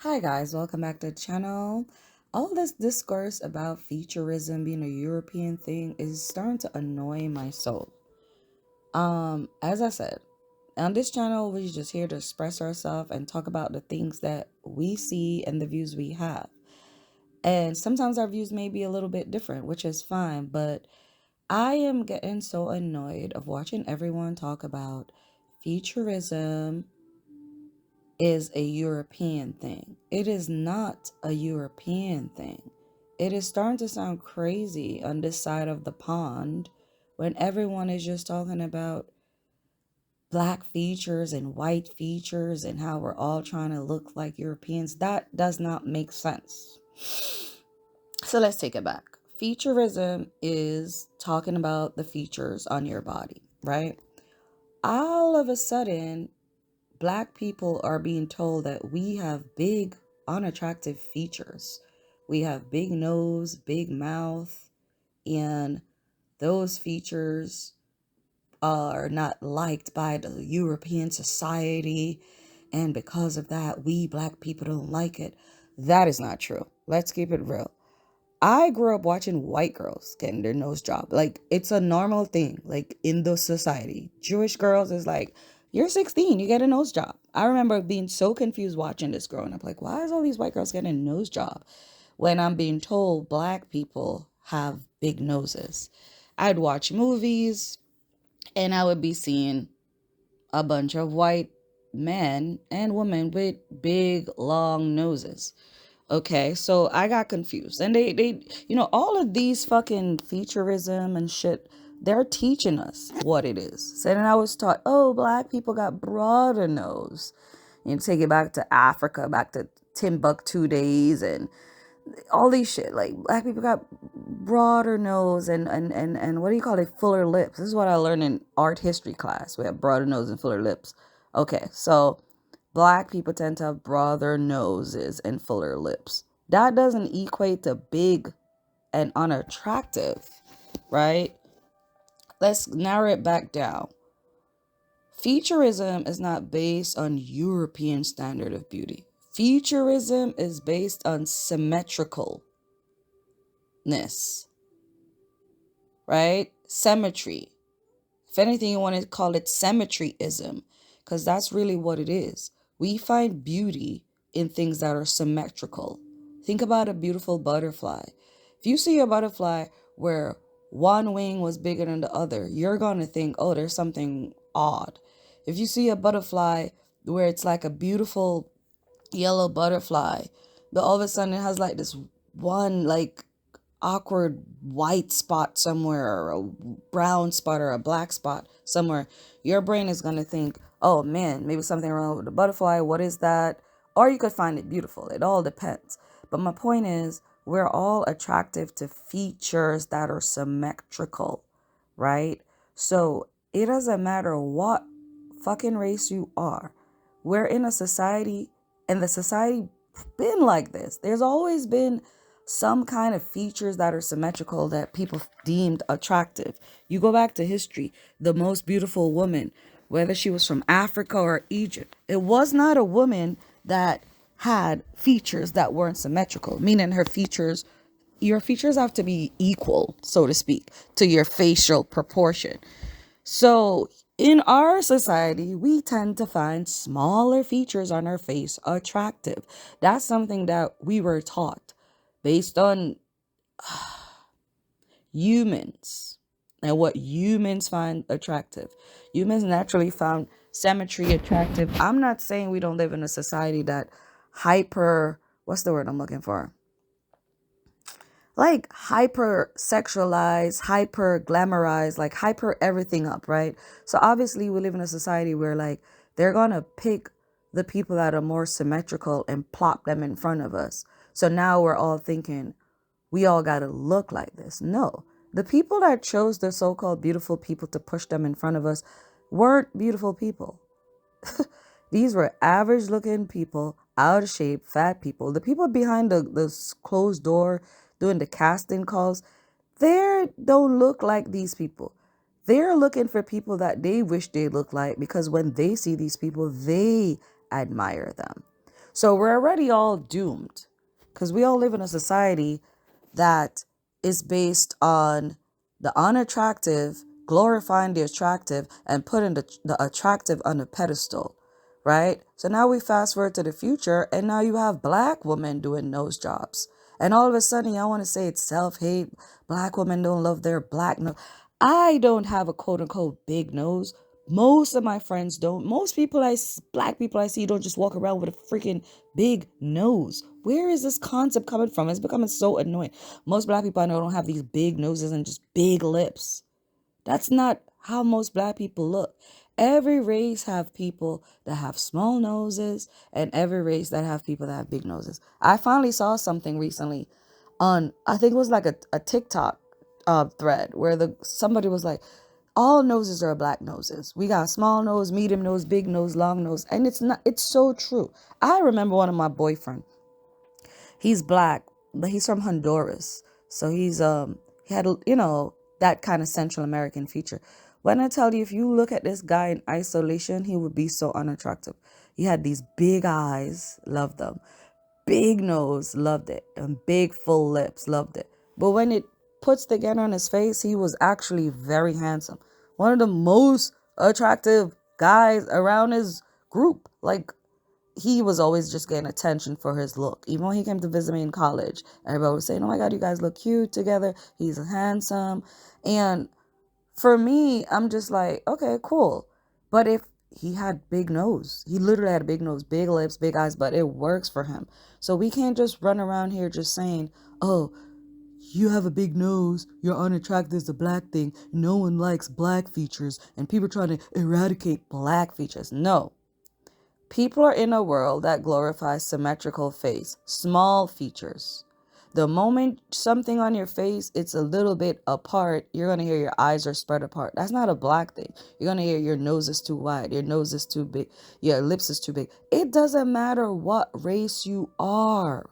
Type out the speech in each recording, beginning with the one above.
Hi guys, welcome back to the channel. All this discourse about Featurism being a European thing is starting to annoy my soul. As I said, on this channel we're just here to express ourselves and talk about the things that we see and the views we have. And sometimes our views may be a little bit different, which is fine, but I am getting so annoyed of watching everyone talk about Featurism is a European thing. It is not a European thing. It is starting to sound crazy on this side of the pond when everyone is just talking about black features and white features and how we're all trying to look like Europeans. That does not make sense. So let's take it back. Featurism is talking about the features on your body, right? All of a sudden, Black people are being told that we have big, unattractive features. We have big nose, big mouth, and those features are not liked by the European society. And because of that, we Black people don't like it. That is not true. Let's keep it real. I grew up watching white girls getting their nose job. Like, it's a normal thing, like, in the society. Jewish girls is like, you're 16, you get a nose job. I remember being so confused watching this growing up. Like, why is all these white girls getting a nose job when I'm being told black people have big noses? I'd watch movies and I would be seeing a bunch of white men and women with big, long noses. Okay, so I got confused. And all of these fucking Featurism and shit, they're teaching us what it is. So then I was taught, oh, black people got broader nose. You take it back to Africa, back to Timbuktu days and all these shit. Like, black people got broader nose and what do you call it? Fuller lips. This is what I learned in art history class. We have broader nose and fuller lips. Okay, so Black people tend to have broader noses and fuller lips. That doesn't equate to big and unattractive, right? Let's narrow it back down. Featurism is not based on European standard of beauty. Featurism is based on symmetricalness, right? Symmetry. If anything, you want to call it symmetryism, because that's really what it is. We find beauty in things that are symmetrical. Think about a beautiful butterfly. If you see a butterfly where one wing was bigger than the other, you're going to think, oh, there's something odd. If you see a butterfly where it's like a beautiful yellow butterfly, but all of a sudden it has like this one like awkward white spot somewhere or a brown spot or a black spot somewhere, your brain is going to think, oh man, maybe something wrong with the butterfly. What is that? Or you could find it beautiful. It all depends. But my point is, we're all attractive to features that are symmetrical, right? So it doesn't matter what fucking race you are. We're in a society, and the society been like this. There's always been some kind of features that are symmetrical that people deemed attractive. You go back to history, the most beautiful woman, whether she was from Africa or Egypt, it was not a woman that had features that weren't symmetrical, meaning your features have to be equal, so to speak, to your facial proportion. So in our society, we tend to find smaller features on our face attractive. That's something that we were taught based on humans and what humans find attractive. Humans naturally found symmetry attractive. I'm not saying we don't live in a society that what's the word I'm looking for? Like hyper sexualized, hyper glamorized, like hyper everything up, right? So obviously we live in a society where like they're gonna pick the people that are more symmetrical and plop them in front of us. So now we're all thinking we all gotta look like this. No, the people that chose the so-called beautiful people to push them in front of us weren't beautiful people. These were average looking people, out of shape, fat people. The people behind the closed door doing the casting calls, they don't look like these people. They're looking for people that they wish they look like, because when they see these people, they admire them. So we're already all doomed because we all live in a society that is based on the unattractive, glorifying the attractive, and putting the attractive on a pedestal, right? So now we fast forward to the future, and now you have black women doing nose jobs. And all of a sudden, I want to say it's self-hate. Black women don't love their black nose. I don't have a quote unquote big nose. Most of my friends don't. Most people black people I see don't just walk around with a freaking big nose. Where is this concept coming from? It's becoming so annoying. Most black people I know don't have these big noses and just big lips. That's not how most black people look. Every race have people that have small noses and every race that have people that have big noses. I finally saw something recently on, I think it was like a TikTok thread where somebody was like, all noses are black noses. We got small nose, medium nose, big nose, long nose. And it's so true. I remember one of my boyfriend. He's black, but he's from Honduras. So he had, that kind of Central American feature. When I tell you, if you look at this guy in isolation, he would be so unattractive. He had these big eyes, loved them. Big nose, loved it. And big full lips, loved it. But when it puts together on his face, he was actually very handsome. One of the most attractive guys around his group. Like, he was always just getting attention for his look. Even when he came to visit me in college, everybody was saying, oh my God, you guys look cute together. He's handsome. And for me, I'm just like, okay, cool. But if he had big nose, he literally had a big nose, big lips, big eyes, but it works for him. So we can't just run around here just saying, oh, you have a big nose, you're unattractive, is a black thing. No one likes black features, and people are trying to eradicate black features. No. People are in a world that glorifies symmetrical face, small features. The moment something on your face, it's a little bit apart, you're going to hear your eyes are spread apart. That's not a black thing. You're going to hear your nose is too wide, your nose is too big, your lips is too big. It doesn't matter what race you are.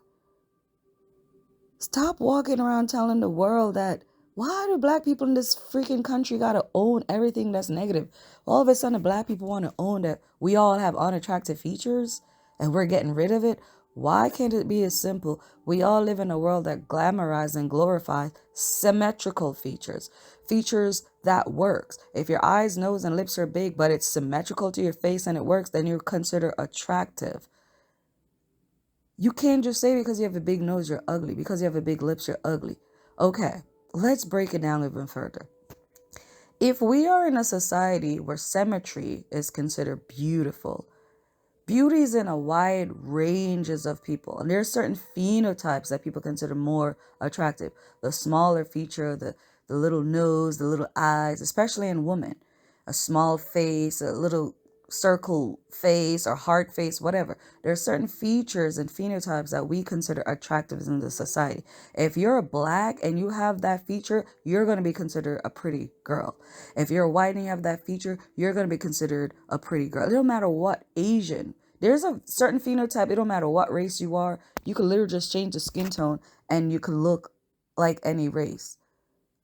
Stop walking around telling the world that, why do black people in this freaking country gotta own everything that's negative? All of a sudden, black people want to own that we all have unattractive features and we're getting rid of it. Why can't it be as simple? We all live in a world that glamorizes and glorifies symmetrical features, features that works. If your eyes, nose, and lips are big, but it's symmetrical to your face and it works, then you're considered attractive. You can't just say because you have a big nose, you're ugly. Because you have a big lips, you're ugly. Okay, let's break it down even further. If we are in a society where symmetry is considered beautiful, beauty is in a wide ranges of people. And there are certain phenotypes that people consider more attractive. The smaller feature, the little nose, the little eyes, especially in women. A small face, a little circle face or heart face, whatever. There are certain features and phenotypes that we consider attractive in the society. If you're black and you have that feature, you're going to be considered a pretty girl. If you're white and you have that feature, you're going to be considered a pretty girl. It don't matter what Asian. There's a certain phenotype. It don't matter what race you are. You could literally just change the skin tone and you could look like any race.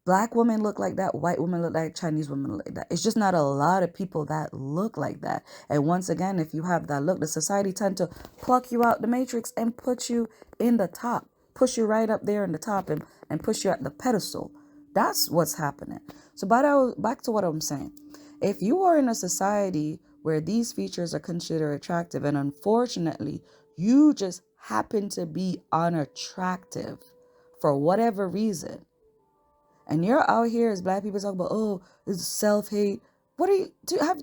Black women look like that. White women look like Chinese women look like that. It's just not a lot of people that look like that. And once again, if you have that look, the society tend to pluck you out the matrix and put you in the top, push you right up there in the top and push you at the pedestal. That's what's happening. So back to what I'm saying. If you are in a society where these features are considered attractive and unfortunately you just happen to be unattractive for whatever reason, and you're out here as black people talk about, oh, it's self-hate. What do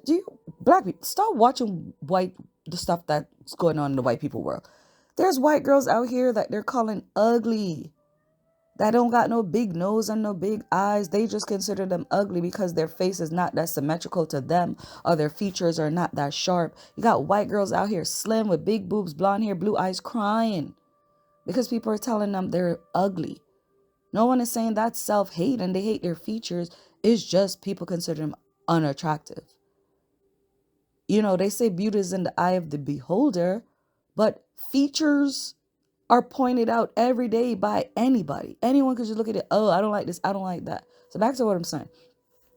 you black people stop watching the stuff that's going on in the white people world? There's white girls out here that they're calling ugly, that don't got no big nose and no big eyes. They just consider them ugly because their face is not that symmetrical to them or their features are not that sharp. You got white girls out here slim with big boobs, blonde hair, blue eyes, crying because people are telling them they're ugly. No one is saying that's self-hate and they hate their features. It's just people consider them unattractive. They say beauty is in the eye of the beholder, but features are pointed out every day by anybody. Anyone could just look at it. Oh, I don't like this. I don't like that. So back to what I'm saying.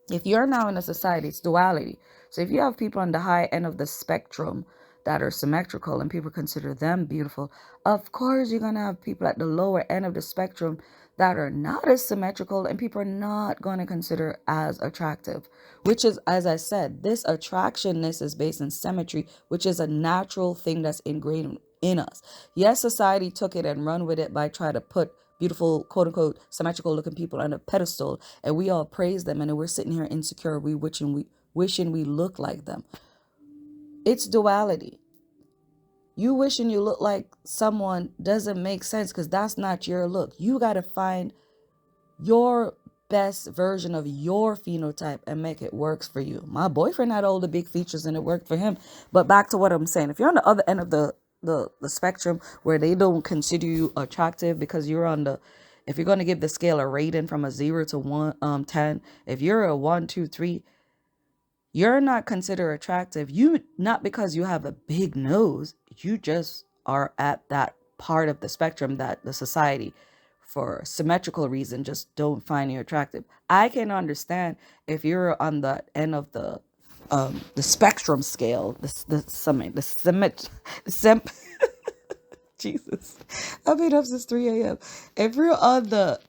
If you're now in a society, it's duality. So if you have people on the high end of the spectrum that are symmetrical and people consider them beautiful. Of course, you're going to have people at the lower end of the spectrum that are not as symmetrical and people are not going to consider as attractive, which is, as I said, this attractionness is based in symmetry, which is a natural thing that's ingrained in us. Yes, society took it and run with it by trying to put beautiful, quote unquote, symmetrical looking people on a pedestal, and we all praise them, and then we're sitting here insecure, wishing we look like them. It's duality. You wishing you look like someone doesn't make sense because that's not your look. You got to find your best version of your phenotype and make it works for you. My boyfriend had all the big features and it worked for him. But back to what I'm saying, if you're on the other end of the spectrum where they don't consider you attractive because you're on the, if you're going to give the scale a rating from a 0 to 10, if you're a 1, 2, 3, you're not considered attractive. You, not because you have a big nose, you just are at that part of the spectrum that the society, for symmetrical reason, just don't find you attractive. I can understand if you're on the end of the spectrum scale, Jesus, I've been up since 3 a.m. If you're on the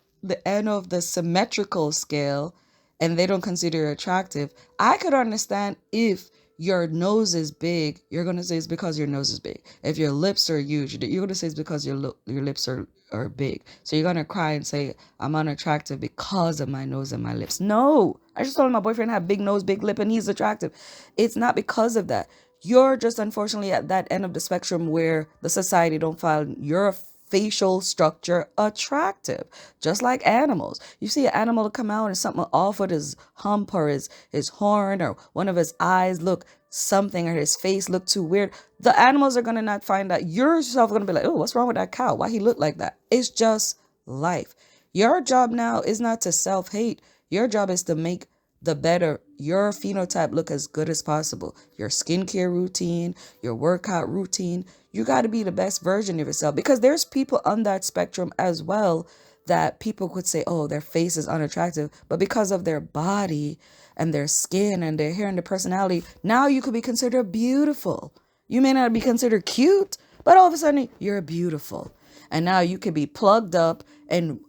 end of the symmetrical scale and they don't consider you attractive, I could understand if your nose is big, you're going to say it's because your nose is big. If your lips are huge, you're going to say it's because your lips are big. So you're going to cry and say, I'm unattractive because of my nose and my lips. No, I just told my boyfriend have big nose, big lip, and he's attractive. It's not because of that. You're just unfortunately at that end of the spectrum where the society don't find your facial structure attractive. Just like animals. You see an animal come out and something off with his hump or his horn or one of his eyes look something or his face look too weird. The animals are going to not find that. You're yourself going to be like, oh, what's wrong with that cow? Why he look like that? It's just life. Your job now is not to self-hate. Your job is to make your phenotype look as good as possible. Your skincare routine, your workout routine, you got to be the best version of yourself, because there's people on that spectrum as well that people could say, oh, their face is unattractive, but because of their body and their skin and their hair and their personality, now you could be considered beautiful. You may not be considered cute, but all of a sudden you're beautiful. And now you can be plugged up and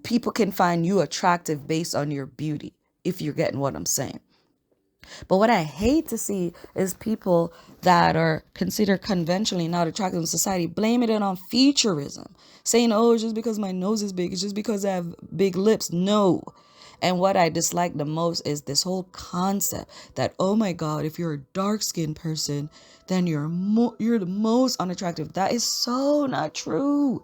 people can find you attractive based on your beauty, if you're getting what I'm saying. But what I hate to see is people that are considered conventionally not attractive in society blaming it on featurism, saying, oh, it's just because my nose is big, it's just because I have big lips. No. And what I dislike the most is this whole concept that, oh my God, if you're a dark-skinned person, then you're the most unattractive. That is so not true.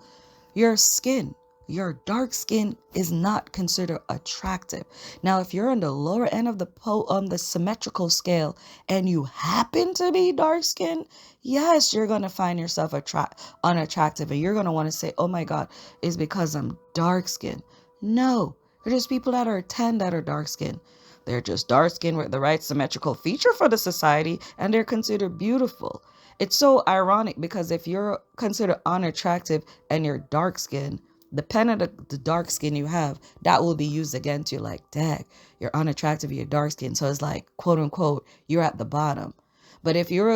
Your skin, your dark skin is not considered attractive. Now, if you're on the lower end of the symmetrical scale and you happen to be dark skinned, yes, you're going to find yourself unattractive and you're going to want to say, oh my God, it's because I'm dark skinned. No, there's people that are 10 that are dark skinned. They're just dark skinned with the right symmetrical feature for the society and they're considered beautiful. It's so ironic because if you're considered unattractive and you're dark skinned, depending on the dark skin you have, that will be used against you. Like, dang, you're unattractive, you're dark skin. So it's like, quote unquote, you're at the bottom. But if you're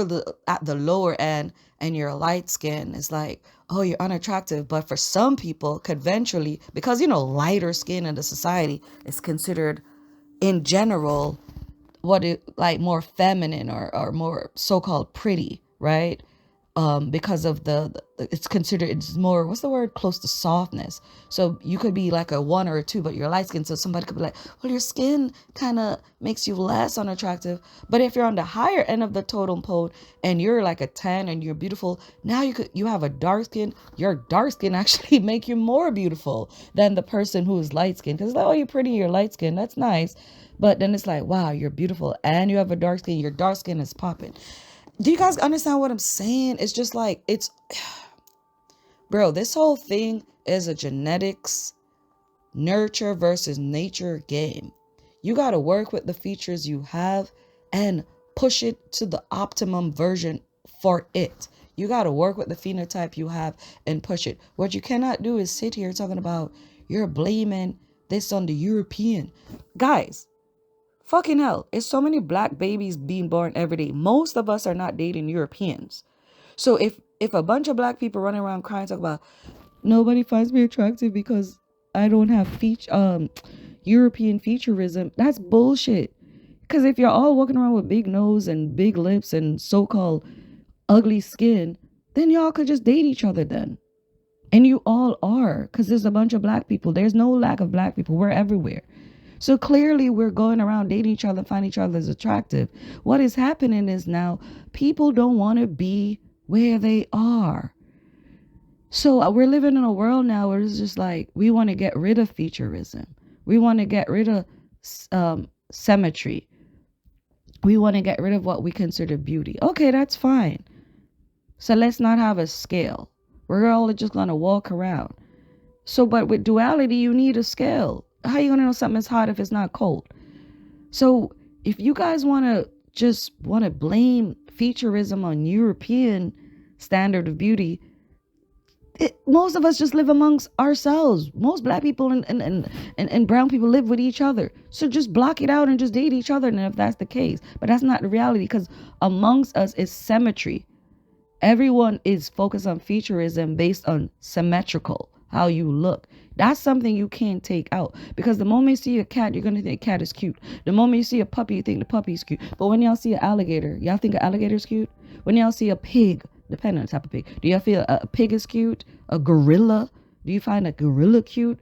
at the lower end and you're light skin, it's like, oh, you're unattractive. But for some people, conventionally, because, lighter skin in the society is considered in general like more feminine or more so-called pretty, right? Because of it's considered, it's more, what's the word, close to softness. So you could be like a 1 or a 2, but you're light skin, so somebody could be like, well, your skin kind of makes you less unattractive. But if you're on the higher end of the totem pole and you're like a 10 and you're beautiful, now you have a dark skin. Your dark skin actually make you more beautiful than the person who is light skin, because like, oh, you're pretty, you're light skin, that's nice. But then it's like, wow, you're beautiful and you have a dark skin, your dark skin is popping. Do you guys understand what I'm saying? It's just like, bro, this whole thing is a genetics, nurture versus nature game. You got to work with the features you have and push it to the optimum version for it. You got to work with the phenotype you have and push it. What you cannot do is sit here talking about you're blaming this on the European. Guys, Fucking hell, it's so many black babies being born every day. Most of us are not dating Europeans. So if a bunch of black people running around crying, talk about nobody finds me attractive because I don't have European featurism, that's bullshit. Because if you're all walking around with big nose and big lips and so-called ugly skin, then y'all could just date each other then. And you all are, because there's a bunch of black people. There's no lack of black people. We're everywhere. So clearly we're going around dating each other, finding each other as attractive. What is happening is now people don't want to be where they are. So we're living in a world now where it's just like we want to get rid of featurism. We want to get rid of symmetry. We want to get rid of what we consider beauty. Okay, that's fine. So let's not have a scale. We're all just going to walk around. So, but with duality, you need a scale. How are you going to know something is hot if it's not cold? So if you guys want to blame featurism on European standard of beauty, most of us just live amongst ourselves. Most black people and brown people live with each other. So just block it out and just date each other. And if that's the case, but that's not the reality, because amongst us is symmetry. Everyone is focused on featurism based on symmetrical, how you look. That's something you can't take out, because the moment you see a cat, you're going to think a cat is cute. The moment you see a puppy, you think the puppy is cute. But when y'all see an alligator, y'all think an alligator is cute? When y'all see a pig, depending on the type of pig, do y'all feel a pig is cute? A gorilla? Do you find a gorilla cute?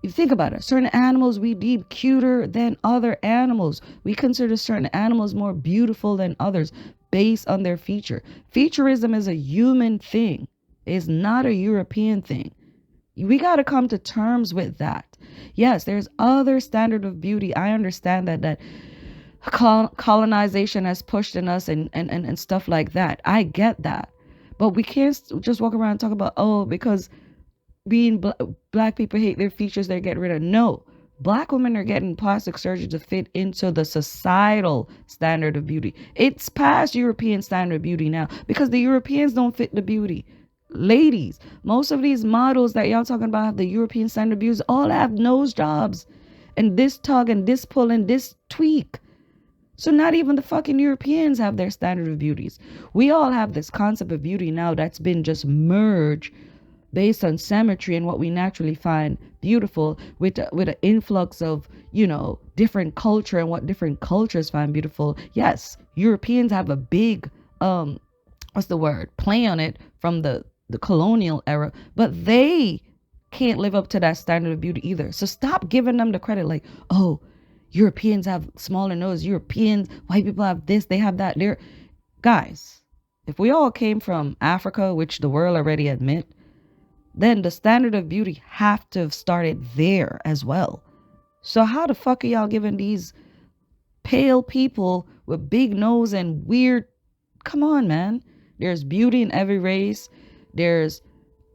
You think about it. Certain animals we deem cuter than other animals. We consider certain animals more beautiful than others based on their feature. Featurism is a human thing. It's not a European thing. We got to come to terms with that. Yes, there's other standard of beauty. I understand that colonization has pushed in us and stuff like that. I get that. But we can't just walk around and talk about, oh, because being black people hate their features, they're getting rid of. No, black women are getting plastic surgery to fit into the societal standard of beauty. It's past European standard of beauty now, because the Europeans don't fit the beauty. Ladies, most of these models that y'all talking about have the European standard of beauty all have nose jobs and this tug and this pull and this tweak. So not even the fucking Europeans have their standard of beauties. We all have this concept of beauty now that's been just merged based on symmetry and what we naturally find beautiful, with an influx of, different culture and what different cultures find beautiful. Yes, Europeans have a big play on it from the colonial era, but they can't live up to that standard of beauty either. So stop giving them the credit like, oh, Europeans have smaller nose, Europeans, white people have this, they have that. They're guys, if we all came from Africa, which the world already admit, then the standard of beauty have to have started there as well. So how the fuck are y'all giving these pale people with big nose and weird? Come on, man. There's beauty in every race. There's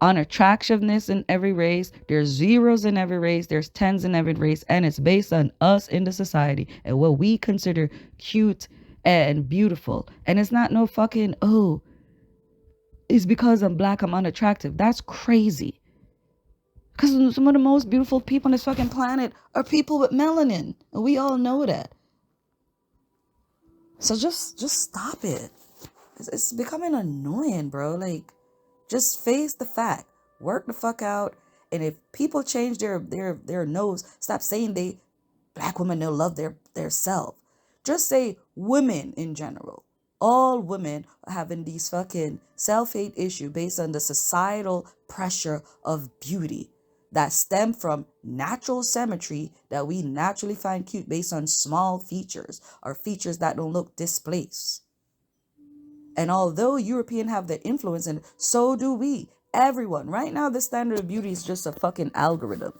unattractiveness in every race. There's zeros in every race. There's tens in every race. And it's based on us in the society and what we consider cute and beautiful. And it's not no fucking, oh, it's because I'm black, I'm unattractive. That's crazy. Because some of the most beautiful people on this fucking planet are people with melanin. And we all know that. So just stop it. It's becoming annoying, bro. Like, just face the fact. Work the fuck out. And if people change their nose, stop saying black women don't love their self. Just say women in general. All women are having these fucking self-hate issue based on the societal pressure of beauty that stem from natural symmetry that we naturally find cute based on small features or features that don't look displaced. And although Europeans have their influence, and so do we, everyone. Right now, the standard of beauty is just a fucking algorithm.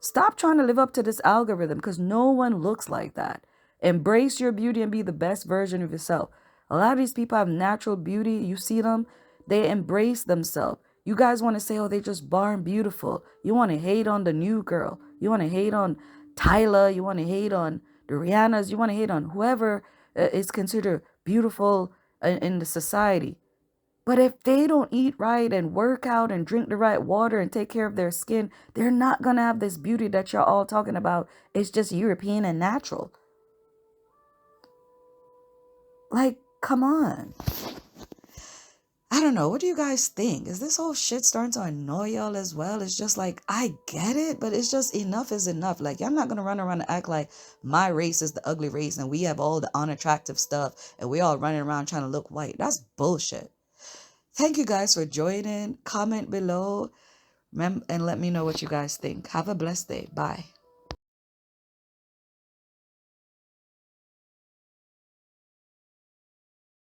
Stop trying to live up to this algorithm, because no one looks like that. Embrace your beauty and be the best version of yourself. A lot of these people have natural beauty. You see them, they embrace themselves. You guys want to say, oh, they just born beautiful. You want to hate on the new girl. You want to hate on Tyler. You want to hate on the Rihannas. You want to hate on whoever is considered beautiful in the society. But if they don't eat right and work out and drink the right water and take care of their skin, they're not going to have this beauty that you're all talking about. It's just European and natural. Like, come on. I don't know. What do you guys think? Is this whole shit starting to annoy y'all as well? It's just like, I get it, but it's just enough is enough. Like, y'all not going to run around and act like my race is the ugly race and we have all the unattractive stuff and we all running around trying to look white. That's bullshit. Thank you guys for joining. Comment below and let me know what you guys think. Have a blessed day. Bye.